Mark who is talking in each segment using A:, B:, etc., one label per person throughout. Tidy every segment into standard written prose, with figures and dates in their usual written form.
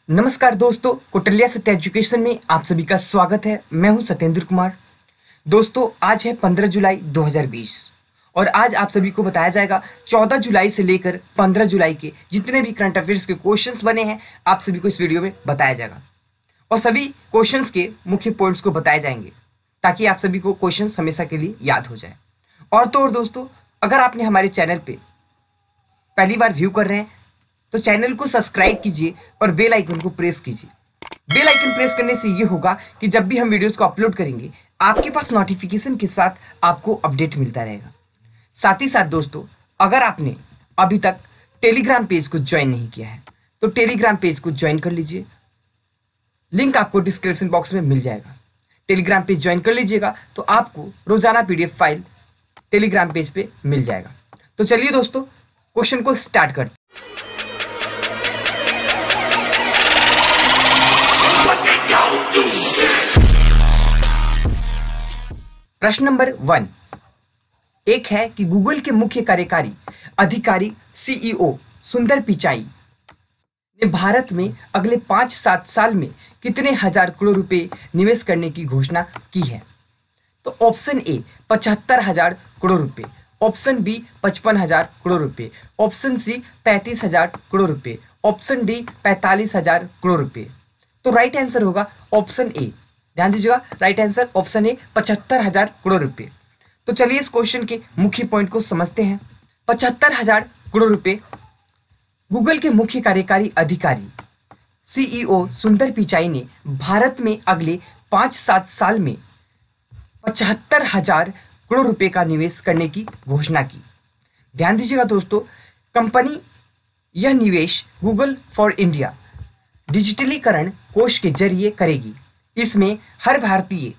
A: नमस्कार दोस्तों, कौटिल्य सत्य एजुकेशन में आप सभी का स्वागत है। मैं हूं सत्येंद्र कुमार। दोस्तों, आज है 15 जुलाई 2020 और आज आप सभी को बताया जाएगा 14 जुलाई से लेकर 15 जुलाई के जितने भी करंट अफेयर्स के क्वेश्चंस बने हैं आप सभी को इस वीडियो में बताया जाएगा और सभी क्वेश्चंस के मुख्य पॉइंट्स को बताए जाएंगे ताकि आप सभी को क्वेश्चंस हमेशा के लिए याद हो जाए। और तो और दोस्तों, अगर आपने हमारे चैनल पे पहली बार व्यू कर रहे हैं तो चैनल को सब्सक्राइब कीजिए और बेल आइकन को प्रेस कीजिए। बेल आइकन प्रेस करने से ये होगा कि जब भी हम वीडियोस को अपलोड करेंगे आपके पास नोटिफिकेशन के साथ आपको अपडेट मिलता रहेगा। साथ ही साथ दोस्तों, अगर आपने अभी तक टेलीग्राम पेज को ज्वाइन नहीं किया है तो टेलीग्राम पेज को ज्वाइन कर लीजिए। लिंक आपको डिस्क्रिप्शन बॉक्स में मिल जाएगा। टेलीग्राम पेज ज्वाइन कर लीजिएगा तो आपको रोजाना PDF फाइल टेलीग्राम पेज पे मिल जाएगा। तो चलिए दोस्तों, क्वेश्चन को स्टार्ट करते हैं। प्रश्न नंबर 1 एक है कि गूगल के मुख्य कार्यकारी अधिकारी CEO सुंदर पिचाई ने भारत में अगले 5-7 साल में कितने हजार करोड़ रुपए निवेश करने की घोषणा की है। तो ऑप्शन ए 75,000 करोड़ रुपए, ऑप्शन बी 55,000 करोड़ रुपए, ऑप्शन सी 35,000 करोड़ रुपए, ऑप्शन डी 45,000 करोड़ रुपए। तो राइट आंसर होगा ऑप्शन ए। ध्यान दीजिएगा, right answer option A 75,000 crore रुपए। तो चलिए इस क्वेश्चन के मुख्य पॉइंट को समझते हैं। 75,000 करोड़ रुपए गूगल के मुख्य कार्यकारी अधिकारी CEO सुंदर पिचाई ने भारत में अगले 5-7 साल में 75,000 करोड़ रुपए का निवेश करने की घोषणा की। ध्यान दीजिएगा दोस्तों, कंपनी यह निवेश गूगल फॉर इंडिया डिजिटलीकरण कोष के जरिए करेगी। इसमें हर भारतीय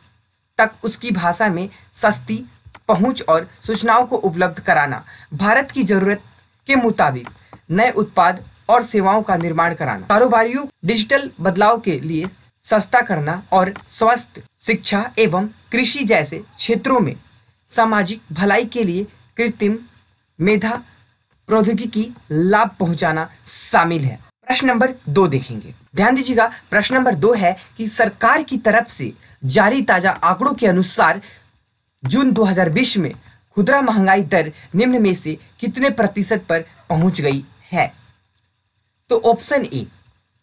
A: तक उसकी भाषा में सस्ती पहुंच और सूचनाओं को उपलब्ध कराना, भारत की जरूरत के मुताबिक नए उत्पाद और सेवाओं का निर्माण कराना, कारोबारियों डिजिटल बदलाव के लिए सस्ता करना और स्वास्थ्य, शिक्षा एवं कृषि जैसे क्षेत्रों में सामाजिक भलाई के लिए कृत्रिम मेधा प्रौद्योगिकी लाभ पहुंचाना शामिल है। प्रश्न नंबर 2 देखेंगे। ध्यान दीजिएगा, प्रश्न नंबर 2 है कि सरकार की तरफ से जारी ताजा आंकड़ों के अनुसार जून 2020 में खुदरा महंगाई दर निम्न में से कितने प्रतिशत पर पहुंच गई है। तो option A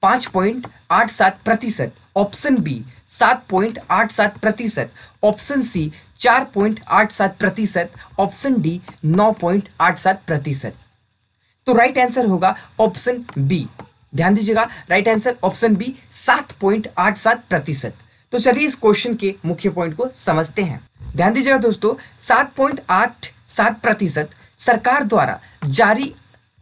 A: 5.87%, option B 7.87%, option C 4.87%, option D 9.87%। तो राइट आंसर होगा ऑप्शन बी। ध्यान दीजिएगा, राइट आंसर ऑप्शन बी 7.87%। तो चलिए इस क्वेश्चन के मुख्य पॉइंट को समझते हैं। ध्यान दीजिएगा दोस्तों, 7.87% सरकार द्वारा जारी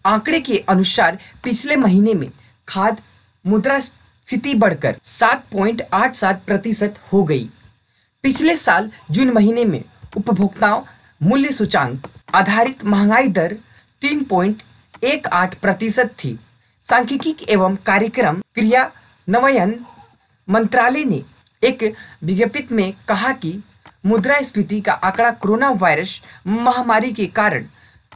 A: आंकड़े के अनुसार पिछले महीने में खाद्य मुद्रास्फीति बढ़कर 7.87% हो गई। पिछले साल जून महीने में उपभोक्ताओं मूल्य सूचांक आधारित महंगाई दर 3.18% थी। सांख्यिकी एवं कार्यक्रम क्रियान्वयन मंत्रालय ने एक विज्ञप्ति में कहा कि मुद्रास्फीति का आंकड़ा कोरोना वायरस महामारी के कारण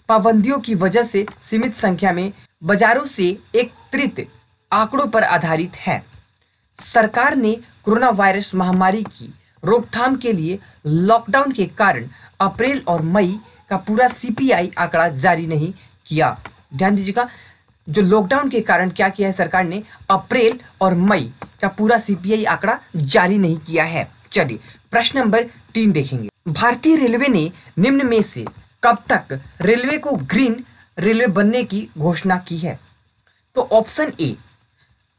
A: पाबंदियों की वजह से सीमित संख्या में बाजारों से एकत्रित आंकड़ों पर आधारित है। सरकार ने कोरोना वायरस महामारी की रोकथाम के लिए लॉकडाउन के कारण अप्रैल और मई का पूरा CPI आंकड़ा जारी नहीं किया। ध्यान दीजिएगा, जो लॉकडाउन के कारण क्या किया है सरकार ने, अप्रैल और मई का पूरा CPI आंकड़ा जारी नहीं किया है। चलिए प्रश्न नंबर 3 देखेंगे। भारतीय रेलवे ने निम्न में से कब तक रेलवे को ग्रीन रेलवे बनने की घोषणा की है। तो ऑप्शन ए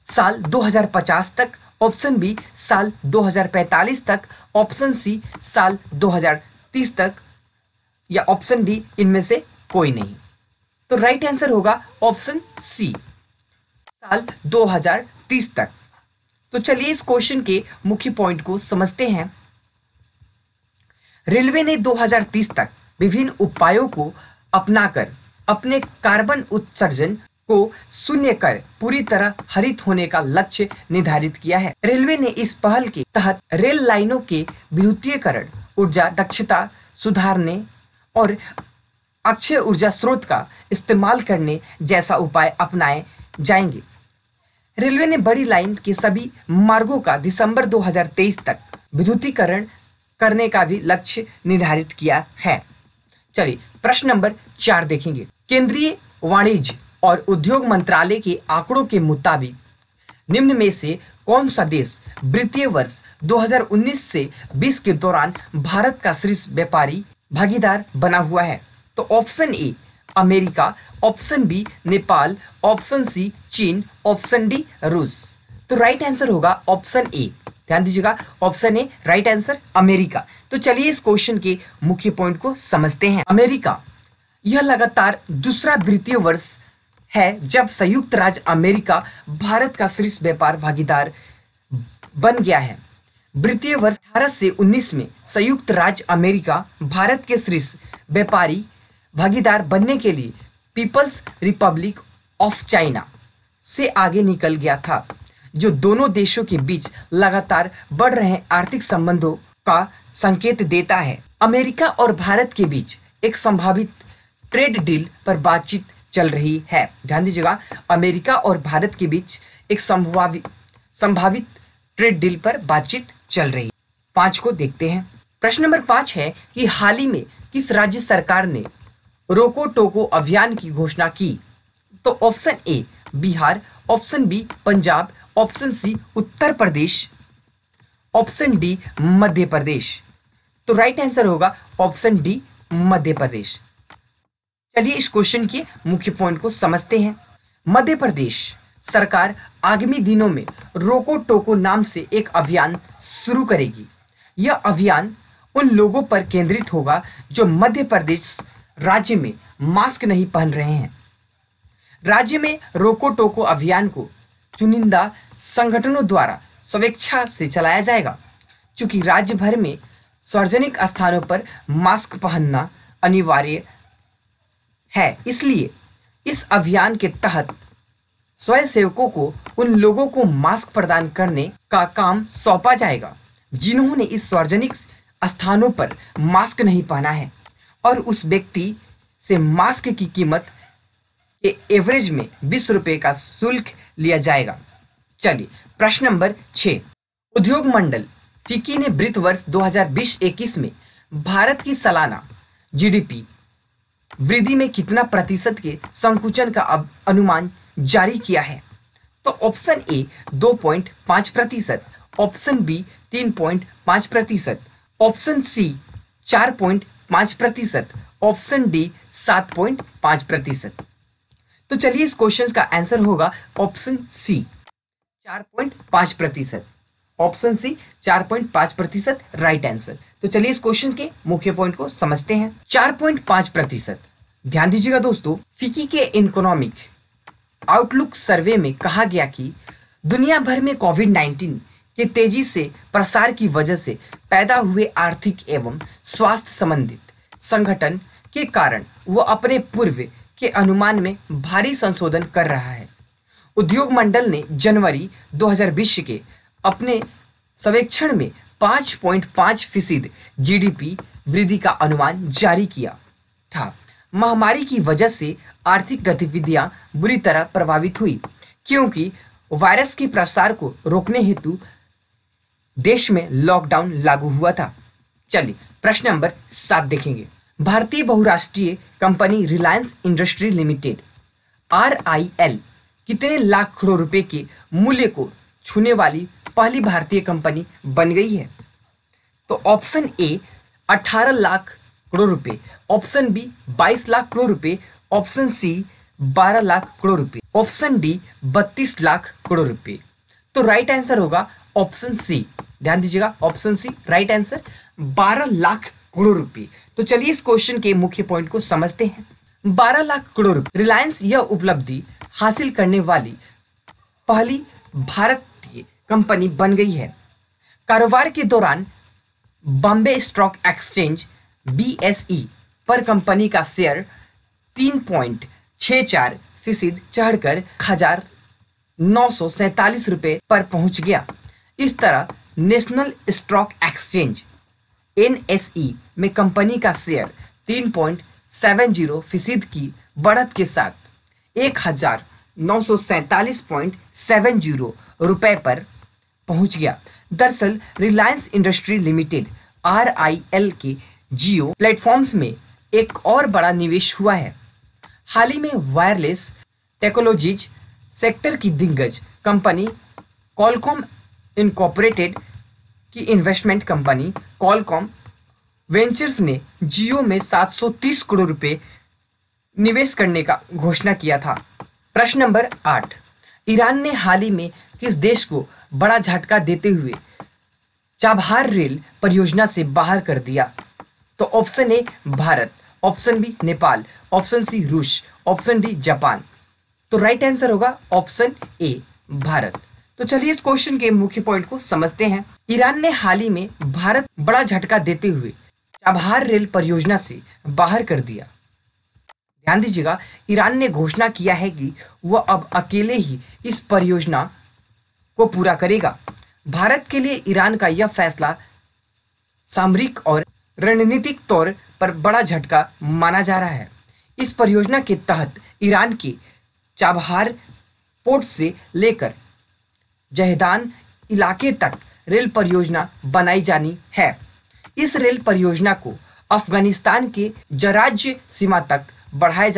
A: साल 2050 तक, ऑप्शन बी साल 2045 तक, ऑप्शन सी साल 2030 तक या ऑप्शन डी इनमें से कोई नहीं। तो राइट आंसर होगा ऑप्शन सी साल 2030 तक। तो चलिए इस क्वेश्चन के मुख्य पॉइंट को समझते हैं। रेलवे ने 2030 तक विभिन्न उपायों को अपनाकर अपने कार्बन उत्सर्जन को शून्य कर पूरी तरह हरित होने का लक्ष्य निर्धारित किया है। रेलवे ने इस पहल के तहत रेल लाइनों के विद्युतीकरण, ऊर्जा दक्षता सुधारने और अक्षय ऊर्जा स्रोत का इस्तेमाल करने जैसा उपाय अपनाए जाएंगे। रेलवे ने बड़ी लाइन के सभी मार्गों का दिसंबर 2023 तक विद्युतीकरण करने का भी लक्ष्य निर्धारित किया है। चलिए प्रश्न नंबर 4 देखेंगे। केंद्रीय वाणिज्य और उद्योग मंत्रालय के आंकड़ों के मुताबिक निम्न में से कौन सा देश वित्तीय वर्ष 2019 से 20 के दौरान भारत का शीर्ष व्यापारी भागीदार बना हुआ है? तो option A America, option B Nepal, option C चीन, ऑप्शन डी रूस। तो राइट आंसर होगा ऑप्शन ए। ध्यान दीजिएगा, option A right answer America. तो चलिए इस क्वेश्चन के मुख्य पॉइंट को समझते हैं। अमेरिका यह लगातार दूसरा वित्तीय वर्ष है जब संयुक्त राज्य अमेरिका भारत का शीर्ष व्यापार भागीदार बन गया है। वित्तीय वर्ष 18 से 19 में संयुक्त राज्य अमेरिका भारत के शीर्ष व्यापारी भागीदार बनने के लिए पीपल्स रिपब्लिक ऑफ चाइना से आगे निकल गया था, जो दोनों देशों के बीच लगातार बढ़ रहे आर्थिक संबंधों का संकेत देता है। अमेरिका और भारत के बीच एक संभावित ट्रेड डील पर बातचीत चल रही है। ध्यान दीजिएगा, अमेरिका और भारत के बीच एक संभावित ट्रेड डील पर बातचीत चल रही है। 5 को देखते हैं। प्रश्न नंबर 5 है कि हाल ही में किस राज्य सरकार ने रोको टोको अभियान की घोषणा की? तो option A Bihar, option B Punjab, option C Uttar Pradesh, option D Madhya Pradesh. तो राइट आंसर होगा ऑप्शन डी मध्य प्रदेश। चलिए इस क्वेश्चन के मुख्य पॉइंट को समझते हैं। मध्य प्रदेश सरकार आगामी दिनों में रोको टोको नाम से एक अभियान शुरू करेगी। यह अभियान उन लोगों पर केंद्रित होगा जो मध्य प्रदेश राज्य में मास्क नहीं पहन रहे हैं। राज्य में रोको टोको अभियान को चुनिंदा संगठनों द्वारा स्वेच्छा से चलाया जाएगा। चूंकि राज्य भर में सार्वजनिक स्थानों पर मास्क पहनना अनिवार्य है, इसलिए इस अभियान के तहत स्वयंसेवकों को उन लोगों को मास्क प्रदान करने का काम सौंपा जाएगा जिन्होंने इस सार्वजनिक स्थानों पर मास्क नहीं पहना है, और उस व्यक्ति से मास्क की कीमत के एवरेज में 20 रुपये का शुल्क लिया जाएगा। चलिए प्रश्न नंबर 6। उद्योग मंडल फिक्की ने वित्त वर्ष 2020-21 में भारत की सालाना जीडीपी वृद्धि में कितना प्रतिशत के संकुचन का अनुमान जारी किया है? तो option A 2.5%, option B 3.5%, option C 4.5%, option D 7.5%। तो चलिए इस क्वेश्चन का आंसर होगा option C 4.5%। Option C 4.5% right answer. तो चलिए इस क्वेश्चन के मुख्य पॉइंट को समझते हैं। 4.5%। ध्यान दीजिएगा दोस्तों, फिक्की के इकोनॉमिक आउटलुक सर्वे में कहा गया कि दुनिया भर में कोविड-19 के तेजी से प्रसार की वजह से पैदा हुए आर्थिक एवं स्वास्थ्य संबंधित संगठन के कारण वह अपने पूर्व के अनुमान में भारी संशोधन कर रहा है। उद्योग मंडल ने जनवरी 2020 के अपने सर्वेक्षण में 5.5% जीडीपी वृद्धि का अनुमान जारी किया था। महामारी की वजह से आर्थिक गतिविधियां बुरी तरह प्रभावित हुई, क्योंकि वायरस के प्रसार को रोकने हेतु देश में लॉकडाउन लागू हुआ था। चलिए प्रश्न नंबर 7 देखेंगे। भारतीय बहुराष्ट्रीय company Reliance industry limited RIL कितने लाख करोड़ रुपए के मूल्य को छूने वाली पहली भारतीय कंपनी बन गई है? तो ऑप्शन ए 18 लाख करोड़ रुपए, ऑप्शन बी 22 लाख करोड़ रुपए, ऑप्शन सी 12 लाख करोड़ रुपए, ऑप्शन डी 32 लाख करोड़ रुपए। तो राइट आंसर होगा ऑप्शन सी। ध्यान दीजिएगा, option C right answer 12 lakh crore रुपए। तो चलिए इस क्वेश्चन के मुख्य पॉइंट को समझते हैं। 12 लाख करोड़ रुपए। रिलायंस यह उपलब्धि हासिल करने वाली पहली भारतीय कंपनी बन गई है। कारोबार के दौरान बॉम्बे स्टॉक एक्सचेंज BSE पर कंपनी का शेयर 3.64% चढ़कर 1,947 रुपये पर पहुंच गया। इस तरह नेशनल स्टॉक एक्सचेंज NSE में कंपनी का शेयर 3.70% की बढ़त के साथ 947.70 रुपए पर पहुंच गया। दरअसल रिलायंस इंडस्ट्री लिमिटेड RIL के जियो प्लेटफॉर्म्स में एक और बड़ा निवेश हुआ है। हाल ही में वायरलेस टेक्नोलॉजीज सेक्टर की दिग्गज कंपनी कॉलकॉम इनकॉर्पोरेटेड की इन्वेस्टमेंट कंपनी कॉलकॉम वेंचर्स ने जियो में 730 करोड़ रुपए निवेश करने का घोषणा किया था। प्रश्न नंबर 8, ईरान ने हाल ही में किस देश को बड़ा झटका देते हुए चाबहार रेल परियोजना से बाहर कर दिया? तो option A Bharat, option B Nepal, option C रूस, ऑप्शन डी जापान। तो राइट आंसर होगा ऑप्शन ए भारत। तो चलिए इस क्वेश्चन के मुख्य पॉइंट को समझते हैं। ईरान ने हाल ही में भारत बड़ा झटका देते हुए चाबहार रेल परियोजना से बाहर कर दिया। ध्यान दीजिएगा, ईरान ने घोषणा किया है कि वह अब अकेले ही इस परियोजना को पूरा करेगा। भारत के लिए ईरान का यह फैसला सामरिक और रणनीतिक तौर पर बड़ा झटका माना जा रहा है। इस परियोजना के तहत ईरान के चाबहार पोर्ट से लेकर जहदान इलाके तक रेल परियोजना बनाई जानी है। इस रेल परियोजना को अफगानिस्तान के जराज्य सीमा तक बढ़ाए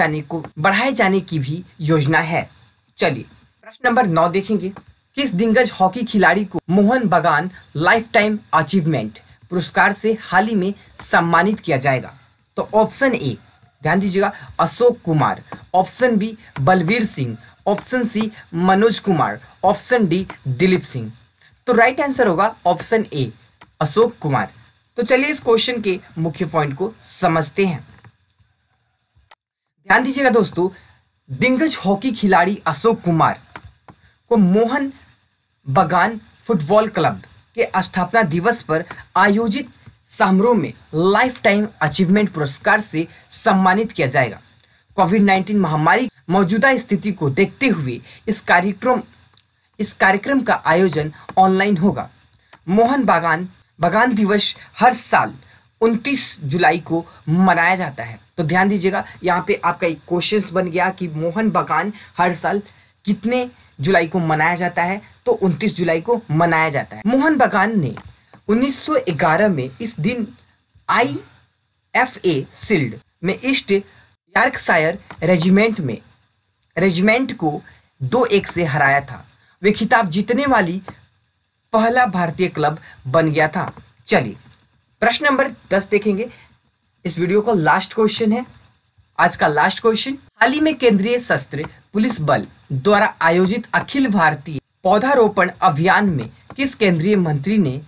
A: जाने की भी योजना है। चलिए प्रश्न नंबर 9 देखेंगे। किस दिग्गज हॉकी खिलाड़ी को मोहन बागान लाइफ टाइम अचीवमेंट पुरस्कार से हाल ही में सम्मानित किया जाएगा? तो ऑप्शन ए, ध्यान दीजिएगा, Ashok Kumar, option B Balvir Singh, option C Manoj Kumar, option D Dilip Singh. तो राइट आंसर होगा ऑप्शन ए अशोक कुमार। तो चलिए इस क्वेश्चन के मुख्य पॉइंट को समझते हैं। ध्यान दीजिएगा दोस्तों, दिग्गज हॉकी खिलाड़ी अशोक कुमार को मोहन बागान फुटबॉल क्लब के स्थापना दिवस पर आयोजित समारोह में लाइफ टाइम अचीवमेंट पुरस्कार से सम्मानित किया जाएगा। कोविड-19 महामारी मौजूदा स्थिति को देखते हुए इस कार्यक्रम का आयोजन ऑनलाइन होगा। मोहन बागान दिवस हर साल 29 जुलाई को मनाया जाता है। तो ध्यान दीजिएगा, यहाँ पे आपका एक क्वेश्चन बन गया कि मोहन बागान हर साल कितने जुलाई को मनाया जाता है? तो 29 जुलाई को मनाया जाता है। मोहन बागान ने 1911 में इस दिन IFA शील्ड में ईस्ट यॉर्कशायर रेजिमेंट को 2-1 से हराया था। वे खिताब जीतने वाली पहला भारतीय क्लब बन गया था। चलिए प्रश्न नंबर 10 देखेंगे। इस वीडियो का लास्ट क्वेश्चन है, आज का लास्ट क्वेश्चन। हाल ही में केंद्रीय सशस्त्र पुलिस बल द्वारा आयोजित अखिल भारतीय पौधारोपण अभियान में किस केंद्रीय मंत्री ने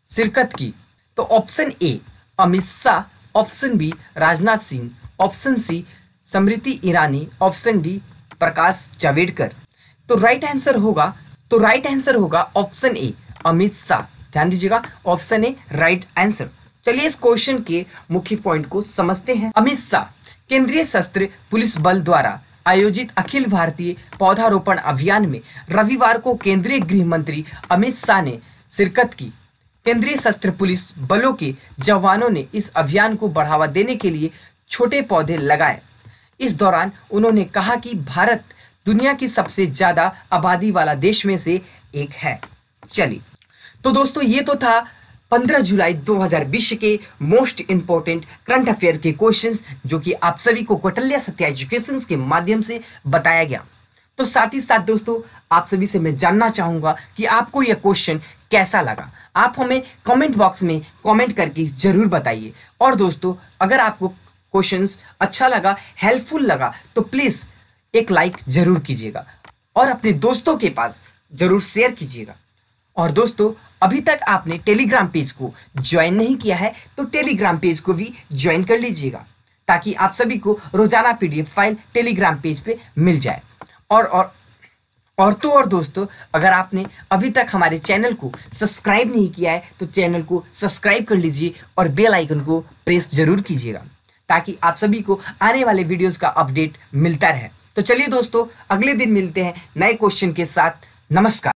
A: शिरकत की? तो option A Amit Shah, option B Rajnath Singh, option C Smriti Irani, option D Prakash Javadekar. तो राइट आंसर होगा ऑप्शन ए अमित शाह। ध्यान दीजिएगा, ऑप्शन ए राइट आंसर। चलिए इस क्वेश्चन के मुख्य पॉइंट को समझते हैं। अमित शाह केंद्रीय सशस्त्र पुलिस बल द्वारा आयोजित अखिल भारतीय पौधारोपण अभियान में रविवार को केंद्रीय गृह मंत्री अमित शाह ने शिरकत की। केंद्रीय सशस्त्र पुलिस बलों के जवानों ने इस अभियान को बढ़ावा देने के लिए छोटे पौधे लगाए। इस दौरान उन्होंने कहा कि भारत दुनिया की सबसे ज्यादा आबादी वाला देश में से एक है। चलिए तो दोस्तों, ये तो था 15 जुलाई 2020 के मोस्ट इंपोर्टेंट करंट अफेयर के क्वेश्चंस, जो कि आप सभी को कौटिल्य सत्या एजुकेशन के माध्यम से बताया गया। तो साथ ही साथ दोस्तों, आप सभी से मैं जानना चाहूंगा कि आपको यह क्वेश्चन कैसा लगा। आप हमें कमेंट बॉक्स में कमेंट करके जरूर बताइए। और दोस्तों, अगर आपको क्वेश्चंस अच्छा लगा, हेल्पफुल लगा, तो प्लीज एक लाइक जरूर कीजिएगा और अपने दोस्तों के पास जरूर शेयर कीजिएगा। और दोस्तों, अभी तक आपने टेलीग्राम पेज को ज्वाइन नहीं किया है तो टेलीग्राम पेज को भी ज्वाइन कर लीजिएगा, ताकि आप सभी को रोजाना PDF फाइल टेलीग्राम पेज पे मिल जाए। और दोस्तों, अगर आपने अभी तक हमारे चैनल को सब्सक्राइब नहीं किया है तो चैनल को सब्सक्राइब कर लीजिए और बेल आइकन को प्रेस जरूर कीजिएगा, ताकि आप सभी को आने वाले वीडियोस का अपडेट मिलता रहे। तो चलिए दोस्तों, अगले दिन मिलते हैं नए क्वेश्चन के साथ। नमस्कार।